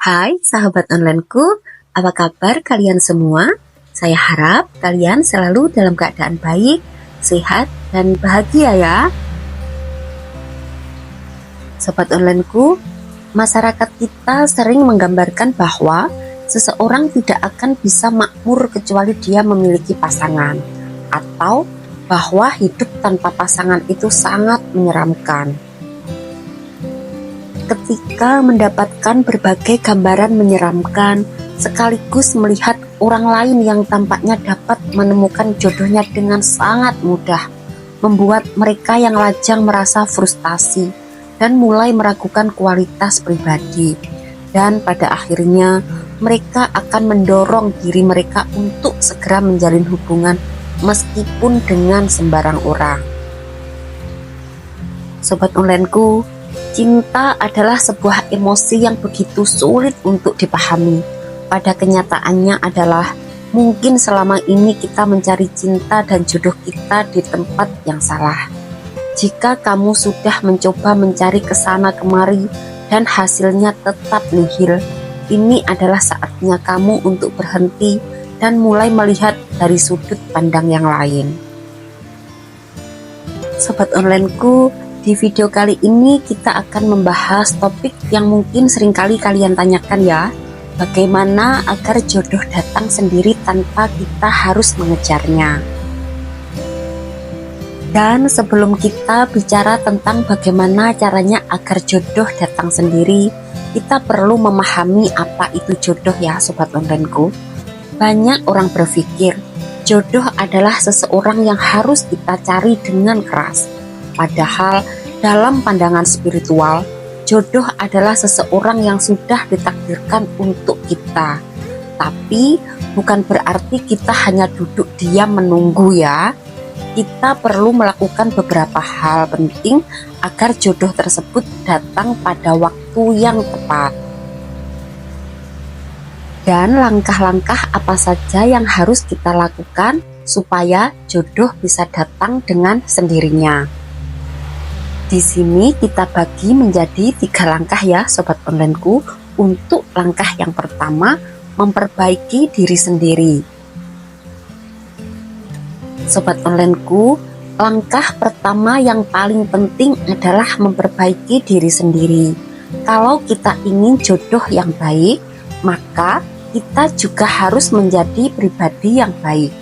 Hai sahabat onlineku, apa kabar kalian semua? Saya harap kalian selalu dalam keadaan baik, sehat, dan bahagia ya. Sobat onlineku, masyarakat kita sering menggambarkan bahwa seseorang tidak akan bisa makmur kecuali dia memiliki pasangan, atau bahwa hidup tanpa pasangan itu sangat menyeramkan. Ketika mendapatkan berbagai gambaran menyeramkan, sekaligus melihat orang lain yang tampaknya dapat menemukan jodohnya dengan sangat mudah, membuat mereka yang lajang merasa frustasi dan mulai meragukan kualitas pribadi. Dan pada akhirnya, mereka akan mendorong diri mereka untuk segera menjalin hubungan meskipun dengan sembarang orang. Sobat onlineku, cinta adalah sebuah emosi yang begitu sulit untuk dipahami. Pada kenyataannya adalah mungkin selama ini kita mencari cinta dan jodoh kita di tempat yang salah. Jika kamu sudah mencoba mencari kesana kemari dan hasilnya tetap nihil, ini adalah saatnya kamu untuk berhenti dan mulai melihat dari sudut pandang yang lain. Sobat onlineku, di video kali ini kita akan membahas topik yang mungkin seringkali kalian tanyakan ya. Bagaimana agar jodoh datang sendiri tanpa kita harus mengejarnya. Dan sebelum kita bicara tentang bagaimana caranya agar jodoh datang sendiri, kita perlu memahami apa itu jodoh ya sobat onlineku. Banyak orang berpikir jodoh adalah seseorang yang harus kita cari dengan keras. Padahal dalam pandangan spiritual, jodoh adalah seseorang yang sudah ditakdirkan untuk kita. Tapi bukan berarti kita hanya duduk diam menunggu ya. Kita perlu melakukan beberapa hal penting agar jodoh tersebut datang pada waktu yang tepat. Dan langkah-langkah apa saja yang harus kita lakukan supaya jodoh bisa datang dengan sendirinya. Di sini kita bagi menjadi 3 langkah ya sobat onlineku. Untuk langkah yang pertama, memperbaiki diri sendiri. Sobat onlineku, langkah pertama yang paling penting adalah memperbaiki diri sendiri. Kalau kita ingin jodoh yang baik, maka kita juga harus menjadi pribadi yang baik.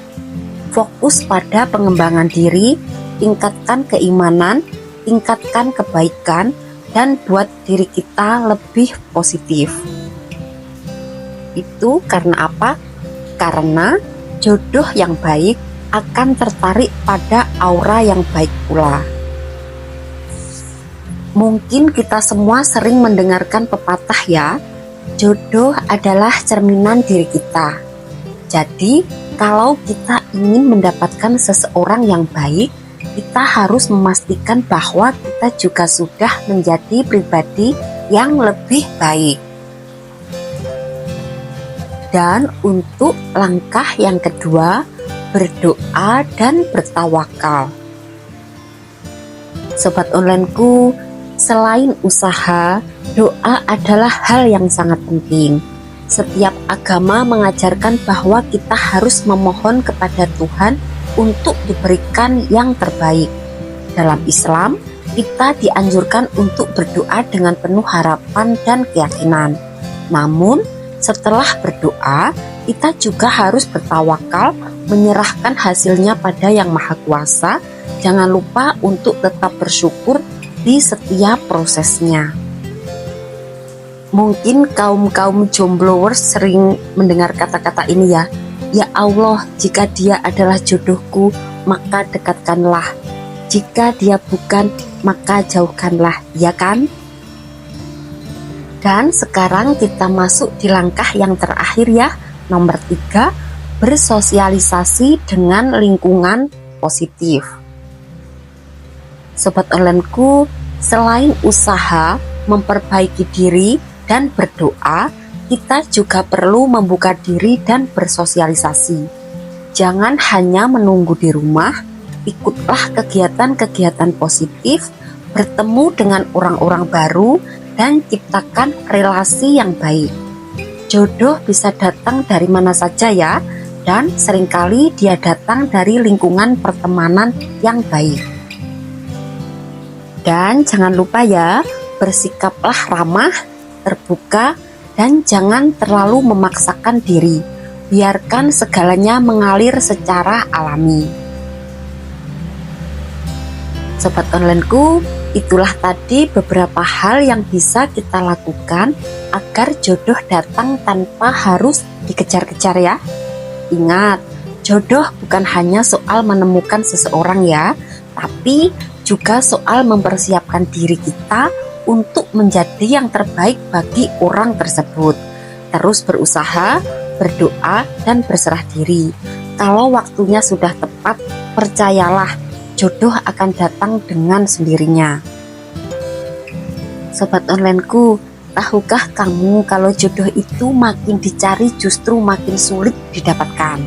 Fokus pada pengembangan diri, tingkatkan keimanan, tingkatkan kebaikan, dan buat diri kita lebih positif. Itu karena apa? Karena jodoh yang baik akan tertarik pada aura yang baik pula. Mungkin kita semua sering mendengarkan pepatah ya, jodoh adalah cerminan diri kita. Jadi, kalau kita ingin mendapatkan seseorang yang baik, kita harus memastikan bahwa kita juga sudah menjadi pribadi yang lebih baik. Dan untuk langkah yang kedua, berdoa dan bertawakal. Sobat onlineku, selain usaha, doa adalah hal yang sangat penting. Setiap agama mengajarkan bahwa kita harus memohon kepada Tuhan untuk diberikan yang terbaik. Dalam Islam, kita dianjurkan untuk berdoa dengan penuh harapan dan keyakinan. Namun, setelah berdoa, kita juga harus bertawakal, menyerahkan hasilnya pada Yang Maha Kuasa. Jangan lupa untuk tetap bersyukur di setiap prosesnya. Mungkin kaum jombloers sering mendengar kata-kata ini ya. Ya Allah, jika dia adalah jodohku, maka dekatkanlah. Jika dia bukan, maka jauhkanlah, ya kan? Dan sekarang kita masuk di langkah yang terakhir ya, nomor 3, bersosialisasi dengan lingkungan positif. Sobat onlineku, selain usaha, memperbaiki diri, dan berdoa, kita juga perlu membuka diri dan bersosialisasi. Jangan hanya menunggu di rumah, ikutlah kegiatan-kegiatan positif, bertemu dengan orang-orang baru, dan ciptakan relasi yang baik. Jodoh bisa datang dari mana saja ya, dan seringkali dia datang dari lingkungan pertemanan yang baik. Dan jangan lupa ya, bersikaplah ramah, terbuka, dan jangan terlalu memaksakan diri. Biarkan segalanya mengalir secara alami. Sobat onlineku, itulah tadi beberapa hal yang bisa kita lakukan agar jodoh datang tanpa harus dikejar-kejar ya. Ingat, jodoh bukan hanya soal menemukan seseorang ya, tapi juga soal mempersiapkan diri kita untuk menjadi yang terbaik bagi orang tersebut. Terus berusaha, berdoa, dan berserah diri. Kalau waktunya sudah tepat, percayalah, jodoh akan datang dengan sendirinya. Sobat onlineku, tahukah kamu kalau jodoh itu makin dicari justru makin sulit didapatkan?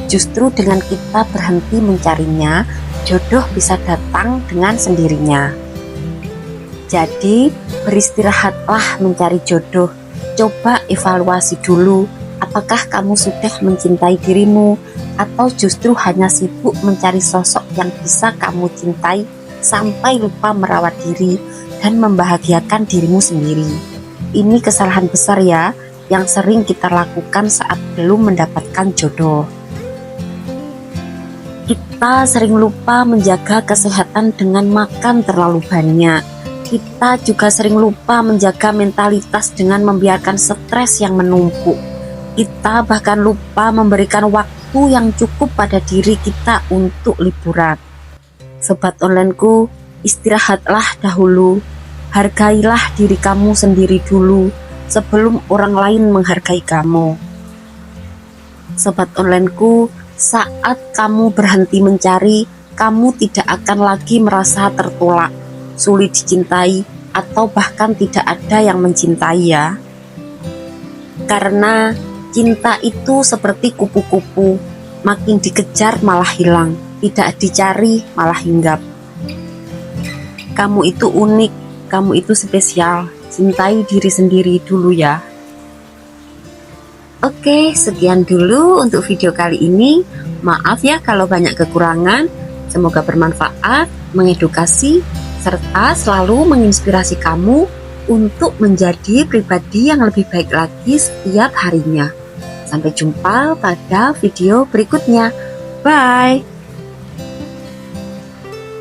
Justru dengan kita berhenti mencarinya, jodoh bisa datang dengan sendirinya. Jadi, beristirahatlah mencari jodoh. Coba evaluasi dulu, apakah kamu sudah mencintai dirimu, atau justru hanya sibuk mencari sosok yang bisa kamu cintai sampai lupa merawat diri dan membahagiakan dirimu sendiri. Ini kesalahan besar ya, yang sering kita lakukan saat belum mendapatkan jodoh. Kita sering lupa menjaga kesehatan dengan makan terlalu banyak. Kita juga sering lupa menjaga mentalitas dengan membiarkan stres yang menumpuk. Kita bahkan lupa memberikan waktu yang cukup pada diri kita untuk liburan. Sobat onlineku, istirahatlah dahulu. Hargailah diri kamu sendiri dulu sebelum orang lain menghargai kamu. Sobat onlineku, saat kamu berhenti mencari, kamu tidak akan lagi merasa tertolak, sulit dicintai, atau bahkan tidak ada yang mencintai ya. Karena cinta itu seperti kupu-kupu, makin dikejar malah hilang, tidak dicari malah hinggap. Kamu itu unik, kamu itu spesial, cintai diri sendiri dulu ya. Oke, sekian dulu untuk video kali ini. Maaf ya kalau banyak kekurangan. Semoga bermanfaat, mengedukasi, serta selalu menginspirasi kamu untuk menjadi pribadi yang lebih baik lagi setiap harinya. Sampai jumpa pada video berikutnya. Bye!